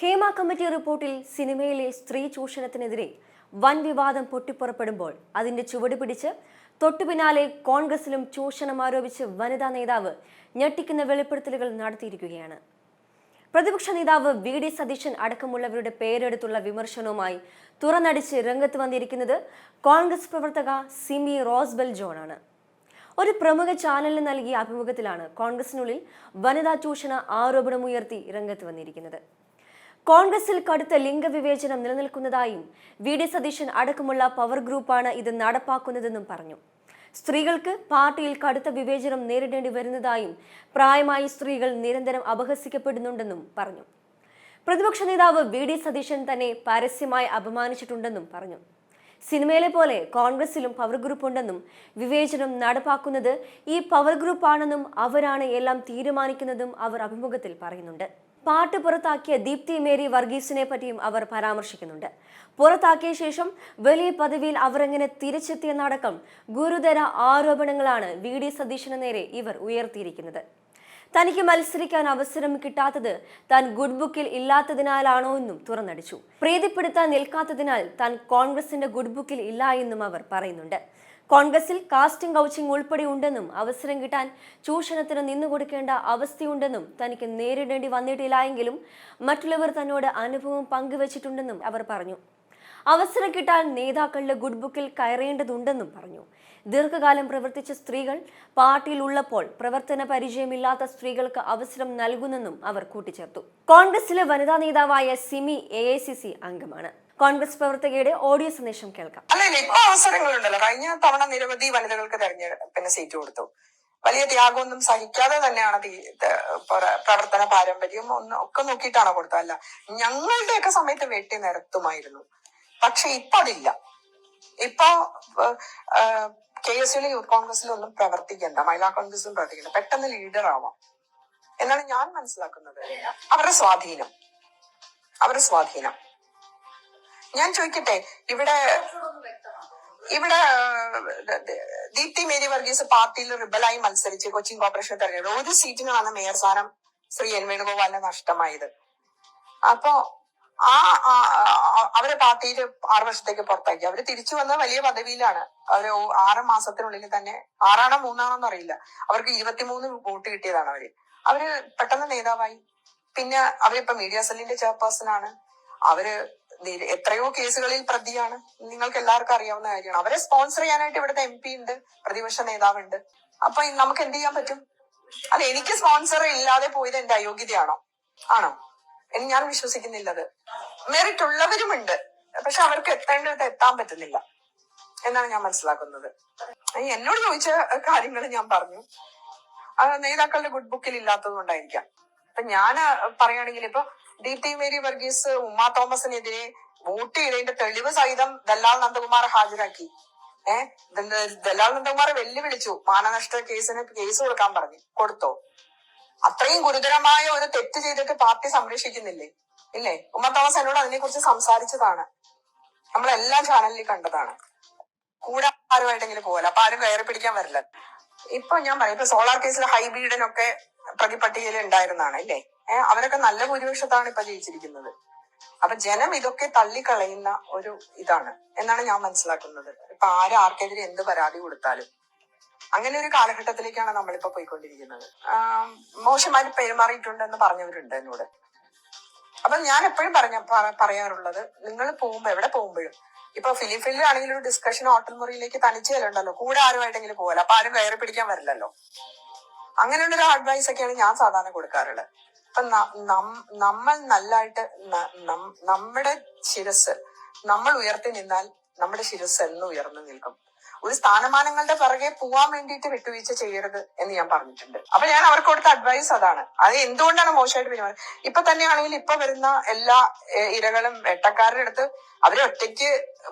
Hema committee റിപ്പോർട്ടിൽ സിനിമയിലെ സ്ത്രീ ചൂഷണത്തിനെതിരെ വൻ വിവാദം പൊട്ടിപ്പുറപ്പെടുമ്പോൾ അതിന്റെ ചുവട് പിടിച്ച് തൊട്ടുപിന്നാലെ കോൺഗ്രസിലും ചൂഷണം ആരോപിച്ച് വനിതാ നേതാവ് ഞെട്ടിക്കുന്ന വെളിപ്പെടുത്തലുകൾ നടത്തിയിരിക്കുകയാണ്. പ്രതിപക്ഷ നേതാവ് വി.ഡി. സതീശൻ അടക്കമുള്ളവരുടെ പേരെടുത്തുള്ള വിമർശനവുമായി തുറന്നടിച്ച് രംഗത്ത് വന്നിരിക്കുന്നത് കോൺഗ്രസ് പ്രവർത്തക സിമി റോസ്ബെൽ ജോണാണ്. ഒരു പ്രമുഖ ചാനലിന് നൽകിയ അഭിമുഖത്തിലാണ് കോൺഗ്രസിനുള്ളിൽ വനിതാ ചൂഷണ ആരോപണമുയർത്തി രംഗത്ത് വന്നിരിക്കുന്നത്. കോൺഗ്രസിൽ കടുത്ത ലിംഗവിവേചനം നിലനിൽക്കുന്നതായും വി.ഡി. സതീശൻ അടക്കമുള്ള പവർ ഗ്രൂപ്പാണ് ഇത് നടപ്പാക്കുന്നതെന്നും പറഞ്ഞു. സ്ത്രീകൾക്ക് പാർട്ടിയിൽ കടുത്ത വിവേചനം നേരിടേണ്ടി വരുന്നതായും പ്രായമായ സ്ത്രീകൾ നിരന്തരം അപഹസിക്കപ്പെടുന്നുണ്ടെന്നും പറഞ്ഞു. പ്രതിപക്ഷ നേതാവ് വി.ഡി. സതീശൻ തന്നെ പരസ്യമായി അപമാനിച്ചിട്ടുണ്ടെന്നും പറഞ്ഞു. സിനിമയിലെ പോലെ കോൺഗ്രസിലും പവർ ഗ്രൂപ്പ് ഉണ്ടെന്നും വിവേചനം നടപ്പാക്കുന്നത് ഈ പവർ ഗ്രൂപ്പാണെന്നും അവരാണ് എല്ലാം തീരുമാനിക്കുന്നതും അവർ അഭിമുഖത്തിൽ പറയുന്നുണ്ട്. പാട്ട് പുറത്താക്കിയ ദീപ്തി മേരി വർഗീസിനെ പറ്റിയും അവർ പരാമർശിക്കുന്നുണ്ട്. പുറത്താക്കിയ ശേഷം വലിയ പദവിയിൽ അവർ എങ്ങനെ തിരിച്ചെത്തിയെന്നടക്കം ഗുരുതര ആരോപണങ്ങളാണ് വി.ഡി. സതീശന് നേരെ ഇവർ ഉയർത്തിയിരിക്കുന്നത്. തനിക്ക് മത്സരിക്കാൻ അവസരം കിട്ടാത്തത് താൻ ഗുഡ് ബുക്കിൽ ഇല്ലാത്തതിനാലാണോ എന്നും തുറന്നടിച്ചു. പ്രീതിപ്പെടുത്താൻ നിൽക്കാത്തതിനാൽ താൻ കോൺഗ്രസിന്റെ ഗുഡ് ബുക്കിൽ ഇല്ല എന്നും അവർ പറയുന്നുണ്ട്. കോൺഗ്രസിൽ കാസ്റ്റിംഗ് കൗച്ചിങ് ഉൾപ്പെടെ ഉണ്ടെന്നും അവസരം കിട്ടാൻ ചൂഷണത്തിന് നിന്നുകൊടുക്കേണ്ട അവസ്ഥയുണ്ടെന്നും തനിക്ക് നേരിടേണ്ടി വന്നിട്ടില്ല എങ്കിലും മറ്റുള്ളവർ തന്നോട് അനുഭവം പങ്കുവച്ചിട്ടുണ്ടെന്നും അവർ പറഞ്ഞു. അവസരം കിട്ടാൻ നേതാക്കളുടെ ഗുഡ് ബുക്കിൽ കയറേണ്ടതുണ്ടെന്നും പറഞ്ഞു. ദീർഘകാലം പ്രവർത്തിച്ച സ്ത്രീകൾ പാർട്ടിയിൽ ഉള്ളപ്പോൾ പ്രവർത്തന പരിചയമില്ലാത്ത സ്ത്രീകൾക്ക് അവസരം നൽകുന്നെന്നും അവർ കൂട്ടിച്ചേർത്തു. കോൺഗ്രസിലെ വനിതാ നേതാവായ സിമി AICC അംഗമാണ്. കോൺഗ്രസ് പ്രവർത്തകയുടെ ഓഡിയോ സന്ദേശം കേൾക്കാം. അല്ല, ഇപ്പൊ അവസരങ്ങളുണ്ടല്ലോ. കഴിഞ്ഞ തവണ നിരവധി വനിതകൾക്ക് തെരഞ്ഞെടുപ്പിന് സീറ്റ് കൊടുത്തു. വലിയ ത്യാഗമൊന്നും സഹിക്കാതെ തന്നെയാണ് പ്രവർത്തന പാരമ്പര്യം ഒക്കെ നോക്കിയിട്ടാണോ കൊടുത്തത്? അല്ല, ഞങ്ങളുടെയൊക്കെ സമയത്ത് വെട്ടി നിരത്തുമായിരുന്നു. പക്ഷെ ഇപ്പൊ അതില്ല. ഇപ്പൊ KSUവിലും യൂത്ത് കോൺഗ്രസിലും ഒന്നും പ്രവർത്തിക്കണ്ട, മഹിളാ കോൺഗ്രസിലും പ്രവർത്തിക്കണ്ട, പെട്ടെന്ന് ലീഡർ ആവാം എന്നാണ് ഞാൻ മനസ്സിലാക്കുന്നത്. അവരുടെ സ്വാധീനം ഞാൻ ചോദിക്കട്ടെ, ഇവിടെ ദീപ്തി മേരി വർഗീസ് പാർട്ടിയിൽ റിബലായി മത്സരിച്ച് കൊച്ചിൻ കോർപ്പറേഷൻ തെരഞ്ഞെടുപ്പ് ഒരു സീറ്റിനാണ് മേയർ സ്ഥാനം ശ്രീ N. വേണുഗോപാലിന് നഷ്ടമായത്. അപ്പോ അവരെ പാർട്ടിയിൽ 6 വർഷത്തേക്ക് പുറത്താക്കി. അവര് തിരിച്ചു വന്ന വലിയ പദവിയിലാണ്. അവര് 6 മാസത്തിനുള്ളിൽ തന്നെ 6ആണോ 3ആണോന്ന് അറിയില്ല, അവർക്ക് 23 വോട്ട് കിട്ടിയതാണ്. അവര് പെട്ടെന്ന് നേതാവായി. പിന്നെ അവരിപ്പോ മീഡിയ സെല്ലിന്റെ ചെയർപേഴ്സൺ ആണ്. അവര് എത്രയോ കേസുകളിൽ പ്രതിയാണ്. നിങ്ങൾക്ക് എല്ലാവർക്കും അറിയാവുന്ന കാര്യമാണ്. അവരെ സ്പോൺസർ ചെയ്യാനായിട്ട് ഇവിടുത്തെ MP ഉണ്ട്, പ്രതിപക്ഷ നേതാവുണ്ട്. അപ്പൊ നമുക്ക് എന്ത് ചെയ്യാൻ പറ്റും? അത് എനിക്ക് സ്പോൺസർ ഇല്ലാതെ പോയത് എന്റെ അയോഗ്യതയാണോ? ആണോ? ഞാൻ വിശ്വസിക്കുന്നില്ലത്. മെറിറ്റ് ഉള്ളവരുമുണ്ട്, പക്ഷെ അവർക്ക് എത്തേണ്ടത് എത്താൻ പറ്റുന്നില്ല എന്നാണ് ഞാൻ മനസ്സിലാക്കുന്നത്. എന്നോട് ചോദിച്ച കാര്യങ്ങൾ ഞാൻ പറഞ്ഞു. നേതാക്കളുടെ ഗുഡ് ബുക്കിൽ ഇല്ലാത്തത് കൊണ്ടായിരിക്കാം. ഇപ്പൊ ഞാൻ പറയുകയാണെങ്കിൽ, ഇപ്പൊ ദീപ്തി മേരി വർഗീസ് ഉമ്മ തോമസിനെതിരെ വോട്ട് ചെയ്തതിന്റെ തെളിവ് സഹിതം ദല്ലാൽ നന്ദകുമാർ ഹാജരാക്കി. ദല്ലാൽ നന്ദകുമാർ വെല്ലുവിളിച്ചു, മാനനഷ്ട കേസിന് കേസ് കൊടുക്കാൻ പറഞ്ഞു. കൊടുത്തോ? അത്രയും ഗുരുതരമായ ഒരു തെറ്റ് ചെയ്തിട്ട് പാർട്ടി സംരക്ഷിക്കുന്നില്ലേ? ഇല്ലേ? ഉമ്മ തോമസ് എന്നോട് അതിനെ കുറിച്ച് സംസാരിച്ചതാണ്. നമ്മളെല്ലാ ചാനലിൽ കണ്ടതാണ്. കൂടെ ആരുമായിട്ടെങ്കിലും പോകല, അപ്പൊ ആരും കയറി പിടിക്കാൻ വരില്ല. ഇപ്പൊ ഞാൻ പറയും, ഇപ്പൊ സോളാർ കേസിൽ ഹൈബീഡനൊക്കെ പ്രതിപട്ടികയിൽ ഉണ്ടായിരുന്നാണ്, ഇല്ലേ? അവരൊക്കെ നല്ല ഭൂരിപക്ഷത്താണ് ഇപ്പൊ ജയിച്ചിരിക്കുന്നത്. അപ്പൊ ജനം ഇതൊക്കെ തള്ളിക്കളയുന്ന ഒരു ഇതാണ് എന്നാണ് ഞാൻ മനസ്സിലാക്കുന്നത്. ഇപ്പൊ ആർക്കെതിരെ എന്ത് പരാതി കൊടുത്താലും അങ്ങനെ ഒരു കാലഘട്ടത്തിലേക്കാണ് നമ്മളിപ്പോ പോയിക്കൊണ്ടിരിക്കുന്നത്. മോശമായി പെരുമാറിയിട്ടുണ്ടെന്ന് പറഞ്ഞവരുണ്ട് എന്നോട്. അപ്പൊ ഞാൻ എപ്പോഴും പറയാറുള്ളത്, നിങ്ങൾ എവിടെ പോകുമ്പോഴും, ഇപ്പൊ ഫിലിമിലാണെങ്കിലും ഒരു ഡിസ്കഷൻ ഹോട്ടൽ മുറിയിലേക്ക് തനിച്ച് ചെല്ലുണ്ടല്ലോ, കൂടെ ആരുമായിട്ടെങ്കിലും പോകല, അപ്പൊ ആരും കയറി പിടിക്കാൻ വരില്ലല്ലോ. അങ്ങനെയുള്ള ഒരു അഡ്വൈസ് ഒക്കെയാണ് ഞാൻ സാധാരണ കൊടുക്കാറുള്ളത്. അപ്പൊ നമ്മൾ നല്ലതായിട്ട് നമ്മുടെ ശിരസ് നമ്മൾ ഉയർത്തി നിന്നാൽ നമ്മുടെ ശിരസ് എന്നും ഉയർന്നു നിൽക്കും. ഒരു സ്ഥാനമാനങ്ങളുടെ പിറകെ പോവാൻ വേണ്ടിയിട്ട് വിട്ടുവീഴ്ച ചെയ്യരുത് എന്ന് ഞാൻ പറഞ്ഞിട്ടുണ്ട്. അപ്പൊ ഞാൻ അവർക്ക് കൊടുത്ത അഡ്വൈസ് അതാണ്. അത് എന്തുകൊണ്ടാണ് മോശമായിട്ട് പെരുമാറുന്നത്? ഇപ്പൊ തന്നെയാണെങ്കിൽ ഇപ്പൊ വരുന്ന എല്ലാ ഇരകളും വെട്ടക്കാരുടെ അടുത്ത് അവര് ഒറ്റയ്ക്ക്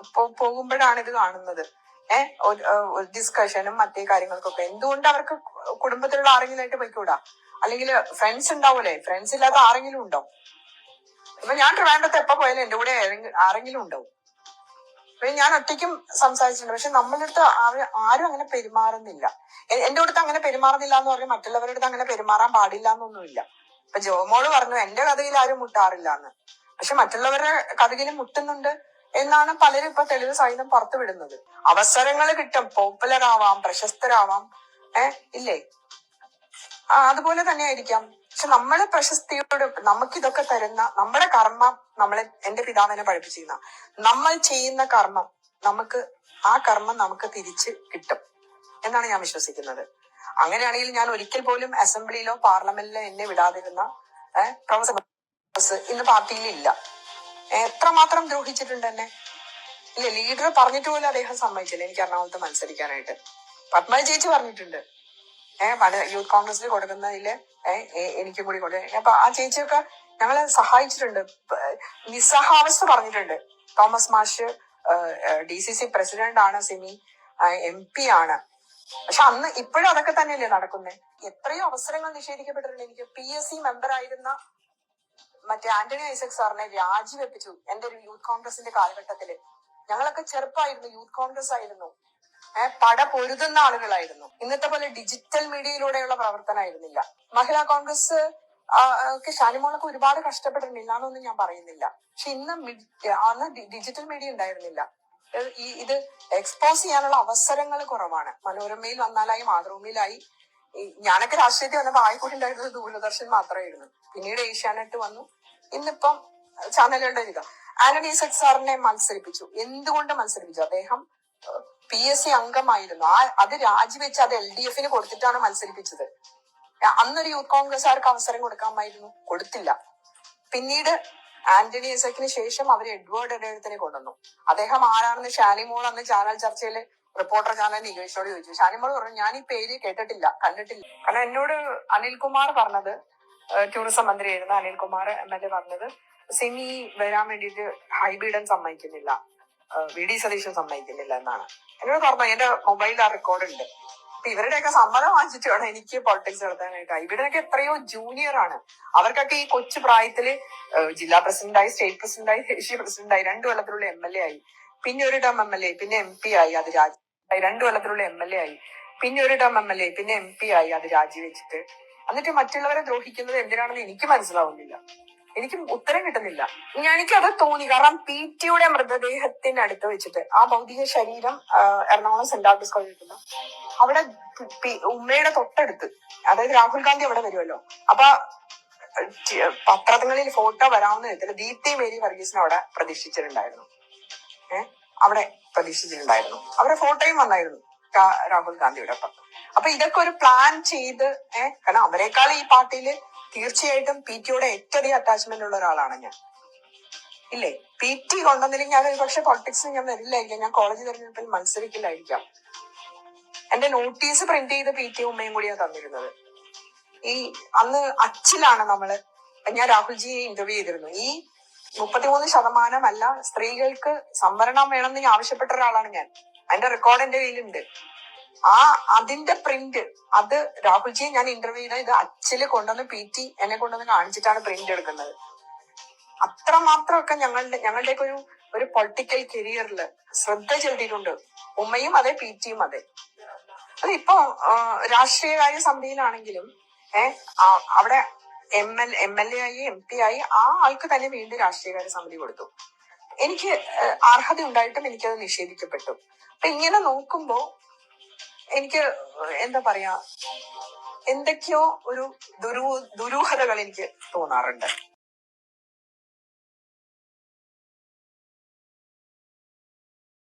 പോകുമ്പോഴാണ് ഇത് കാണുന്നത്. ഡിസ്കഷനും മറ്റേ കാര്യങ്ങൾക്കൊക്കെ എന്തുകൊണ്ട് അവർക്ക് കുടുംബത്തിലുള്ള ആരെങ്കിലുമായിട്ട് പോയിക്കൂടാ? അല്ലെങ്കിൽ ഫ്രണ്ട്സ് ഉണ്ടാവൂലേ? ഫ്രണ്ട്സ് ഇല്ലാത്ത ആരെങ്കിലും ഉണ്ടോ? ഇപ്പൊ ഞാൻ ട്രിവാൻഡ്രത്ത് എപ്പോ പോയാലും എന്റെ കൂടെ ആരെങ്കിലും ഉണ്ടാവും. ഞാൻ ഒറ്റയ്ക്കും സംസാരിച്ചിട്ടുണ്ട്. പക്ഷെ നമ്മളുടെ അടുത്ത് ആരും അങ്ങനെ പെരുമാറുന്നില്ല. എന്റെ അടുത്ത് അങ്ങനെ പെരുമാറുന്നില്ല എന്ന് പറഞ്ഞാൽ മറ്റുള്ളവരുടെ അടുത്ത് അങ്ങനെ പെരുമാറാൻ പാടില്ല എന്നൊന്നുമില്ല. ഇപ്പൊ ജോമോള് പറഞ്ഞു എന്റെ കഥയിൽ ആരും മുട്ടാറില്ല എന്ന്. പക്ഷെ മറ്റുള്ളവരുടെ കഥയിൽ മുട്ടുന്നുണ്ട് എന്നാണ് പലരും ഇപ്പൊ തെളിവ് സഹിതം പുറത്തു വിടുന്നത്. അവസരങ്ങൾ കിട്ടും, പോപ്പുലർ ആവാം, പ്രശസ്തരാവാം, ഇല്ലേ? അതുപോലെ തന്നെ ആയിരിക്കാം. പക്ഷെ നമ്മള് പ്രശസ്തിയോട് നമുക്കിതൊക്കെ തരുന്ന നമ്മുടെ കർമ്മം, എന്റെ പിതാവിനെ പഠിപ്പിച്ചിരുന്ന നമ്മൾ ചെയ്യുന്ന കർമ്മം ആ കർമ്മം നമുക്ക് തിരിച്ച് കിട്ടും എന്നാണ് ഞാൻ വിശ്വസിക്കുന്നത്. അങ്ങനെയാണെങ്കിൽ ഞാൻ ഒരിക്കൽ പോലും അസംബ്ലിയിലോ പാർലമെന്റിലോ എന്നെ വിടാതിരുന്ന പ്രൊഫസർ ഇന്ന് പാർട്ടിയിൽ ഇല്ല. എത്രമാത്രം ദ്രോഹിച്ചിട്ടുണ്ട് എന്നെ, ഇല്ല? ലീഡർ പറഞ്ഞിട്ട് പോലും അദ്ദേഹം സമ്മതിച്ചില്ല എനിക്ക് എറണാകുളത്ത് മത്സരിക്കാനായിട്ട്. പത്മജ ചേച്ചി പറഞ്ഞിട്ടുണ്ട് യൂത്ത് കോൺഗ്രസിൽ കൊടുക്കുന്നതില് എനിക്കും കൂടി കൊടുക്കുക. അപ്പൊ ആ ചേച്ചിയൊക്കെ ഞങ്ങളെ സഹായിച്ചിട്ടുണ്ട്. നിസ്സഹാവസ്ഥ പറഞ്ഞിട്ടുണ്ട്. തോമസ് മാഷ് DCC പ്രസിഡന്റ് ആണ്, സിമി MP ആണ്. പക്ഷെ അന്ന് ഇപ്പോഴും അതൊക്കെ തന്നെയല്ലേ നടക്കുന്നത്? എത്രയോ അവസരങ്ങൾ നിഷേധിക്കപ്പെട്ടിട്ടുണ്ട്. എനിക്ക് PSC മെമ്പർ ആയിരുന്ന മറ്റേ ആന്റണി ഐസക് സാറിനെ രാജിവെപ്പിച്ചു എന്റെ ഒരു യൂത്ത് കോൺഗ്രസിന്റെ കാലഘട്ടത്തില്. ഞങ്ങളൊക്കെ ചെറുപ്പമായിരുന്നു, യൂത്ത് കോൺഗ്രസ് ആയിരുന്നു, പട പൊരുതുന്ന ആളുകളായിരുന്നു. ഇന്നത്തെ പോലെ ഡിജിറ്റൽ മീഡിയയിലൂടെയുള്ള പ്രവർത്തനമായിരുന്നില്ല. മഹിളാ കോൺഗ്രസ് ഒക്കെ ഷാനിമോളൊക്കെ ഒരുപാട് കഷ്ടപ്പെട്ടിട്ടില്ല എന്നൊന്നും ഞാൻ പറയുന്നില്ല. പക്ഷെ അന്ന് ഡിജിറ്റൽ മീഡിയ ഉണ്ടായിരുന്നില്ല. ഇത് എക്സ്പോസ് ചെയ്യാനുള്ള അവസരങ്ങൾ കുറവാണ്. മനോരമയിൽ വന്നാലായി, മാതൃഭൂമിയിലായി. ഞാനൊക്കെ രാഷ്ട്രീയത്തിൽ വന്നപ്പോ ആയിക്കൂടി ഉണ്ടായിരുന്നത് ദൂരദർശൻ മാത്രമായിരുന്നു. പിന്നീട് ഏഷ്യാനെറ്റ് വന്നു. ഇന്നിപ്പം ചാനലുകളുടെ ഇതാ. ആന്റണി ഐസക് സാറിനെ മത്സരിപ്പിച്ചു. എന്തുകൊണ്ട് മത്സരിപ്പിച്ചു? അദ്ദേഹം PSC അംഗമായിരുന്നു. അത് രാജിവെച്ച് അത് LDF കൊടുത്തിട്ടാണ് മത്സരിപ്പിച്ചത്. അന്നൊരു യൂത്ത് കോൺഗ്രസ്സുകാർക്ക് അവസരം കൊടുക്കാമായിരുന്നു, കൊടുത്തില്ല. പിന്നീട് ആന്റണി ഐസക്കിന് ശേഷം അവർ എഡ്വേർഡ് എഡേഴ്ത്തിനെ കൊണ്ടുവന്നു. അദ്ദേഹം ആരാണെന്ന് ഷാനിമോൾ അന്ന് ചാനൽ ചർച്ചയിൽ റിപ്പോർട്ടർ ചാനൽ നികേഷോട് ചോദിച്ചു. ഷാനിമോൾ പറഞ്ഞു ഞാൻ ഈ പേര് കേട്ടിട്ടില്ല, കണ്ടിട്ടില്ല. കാരണം എന്നോട് അനിൽകുമാർ പറഞ്ഞത്, ടൂറിസം മന്ത്രിയായിരുന്ന അനിൽകുമാർ MLA പറഞ്ഞത്, സിമി വരാൻ വേണ്ടിയിട്ട് ഹൈബീഡൻ സമ്മതിക്കുന്നില്ല, VD സതീശൻ സമ്മതിക്കുന്നില്ല എന്നാണ് എന്നോട് പറഞ്ഞു. എന്റെ മൊബൈലിൽ ആ റെക്കോർഡ് ഉണ്ട്. അപ്പൊ ഇവരുടെയൊക്കെ സമ്മതം വാങ്ങിച്ചിട്ട് വേണം എനിക്ക് പൊളിറ്റിക്സ് നടത്താനായിട്ട്. ഇവരുടെയൊക്കെ എത്രയോ ജൂനിയർ ആണ്. അവർക്കൊക്കെ ഈ കൊച്ചു പ്രായത്തില് ജില്ലാ പ്രസിഡന്റായി, സ്റ്റേറ്റ് പ്രസിഡന്റായി, ദേശീയ പ്രസിഡന്റായി, 2 കൊല്ലത്തിലുള്ള MLA ആയി, പിന്നെ ഒരു ടേം MLA, പിന്നെ MP ആയി, അത് 2 കൊല്ലത്തിലുള്ള MLA ആയി, പിന്നെ ഒരു ടേം MLA, പിന്നെ MP ആയി, അത് രാജിവെച്ചിട്ട് എന്നിട്ട് മറ്റുള്ളവരെ ദ്രോഹിക്കുന്നത് എന്തിനാണെന്ന് എനിക്ക് മനസ്സിലാവുന്നില്ല. എനിക്ക് ഉത്തരം കിട്ടുന്നില്ല. എനിക്കത് തോന്നി. കാരണം PT മൃതദേഹത്തിന്റെ അടുത്ത് വെച്ചിട്ട് ആ ഭൗതിക ശരീരം എറണാകുളം സെന്റ് ആൽബർട്സ് കോളേജിൽ അവിടെ ഉമ്മയുടെ തൊട്ടടുത്ത്, അതായത് രാഹുൽ ഗാന്ധി അവിടെ വരുമല്ലോ, അപ്പൊ പത്രങ്ങളിൽ ഫോട്ടോ വരാവുന്ന വിധത്തിൽ ദീപ്തി മേരി വർഗീസിനെ അവിടെ പ്രതീക്ഷിച്ചിട്ടുണ്ടായിരുന്നു. അവിടെ പ്രതീക്ഷിച്ചിട്ടുണ്ടായിരുന്നു. അവരുടെ ഫോട്ടോയും വന്നായിരുന്നു രാഹുൽ ഗാന്ധിയുടെ ഒപ്പം. അപ്പൊ ഇതൊക്കെ ഒരു പ്ലാൻ ചെയ്ത് കാരണം അവരെക്കാൾ ഈ പാർട്ടിയില് തീർച്ചയായിട്ടും PT ഏറ്റവും അറ്റാച്ച്മെന്റ് ഉള്ള ഒരാളാണ് ഞാൻ, ഇല്ലേ? PT കൊണ്ടുവന്നില്ലെങ്കിൽ ഞാൻ ഒരു പക്ഷെ പൊളിറ്റിക്സിൽ ഞാൻ വരില്ലായിരിക്കാം, ഞാൻ കോളേജ് തെരഞ്ഞെടുപ്പിൽ മത്സരിക്കില്ലായിരിക്കാം. എന്റെ നോട്ടീസ് പ്രിന്റ് ചെയ്ത് PT ഉമ്മയും കൂടിയാണ് തന്നിരുന്നത്. അന്ന് അച്ചിലാണ് ഞാൻ രാഹുൽജിയെ ഇന്റർവ്യൂ ചെയ്തിരുന്നു. ഈ 33% അല്ല സ്ത്രീകൾക്ക് സംവരണം വേണമെന്ന് ആവശ്യപ്പെട്ട ഒരാളാണ് ഞാൻ. അതിന്റെ റെക്കോർഡ് എന്റെ കയ്യിലുണ്ട്. അതിന്റെ പ്രിന്റ്, അത് രാഹുൽജിയെ ഞാൻ ഇന്റർവ്യൂ ചെയ്ത ഇത് അച്ചില് കൊണ്ടുവന്ന് PT എന്നെ കൊണ്ടുവന്ന് കാണിച്ചിട്ടാണ് പ്രിന്റ് എടുക്കുന്നത്. അത്രമാത്രമൊക്കെ ഞങ്ങളുടെയൊക്കെ ഒരു പൊളിറ്റിക്കൽ കരിയറിൽ ശ്രദ്ധ ചെലുത്തിയിട്ടുണ്ട്. ഉമ്മയും അതെ, PT അതെ. അതിപ്പോ രാഷ്ട്രീയകാര്യ സമിതിയിലാണെങ്കിലും അവിടെ MLA ആയി, MP ആയി, ആ ആൾക്ക് തന്നെ വീണ്ടും രാഷ്ട്രീയകാര്യ സമിതി കൊടുത്തു. എനിക്ക് അർഹത ഉണ്ടായിട്ടും എനിക്കത് നിഷേധിക്കപ്പെട്ടു. അപ്പൊ ഇങ്ങനെ നോക്കുമ്പോ എനിക്ക് എന്താ പറയാ, എന്തൊക്കെയോ ഒരു ദുരൂഹതകൾ എനിക്ക് തോന്നാറുണ്ട്.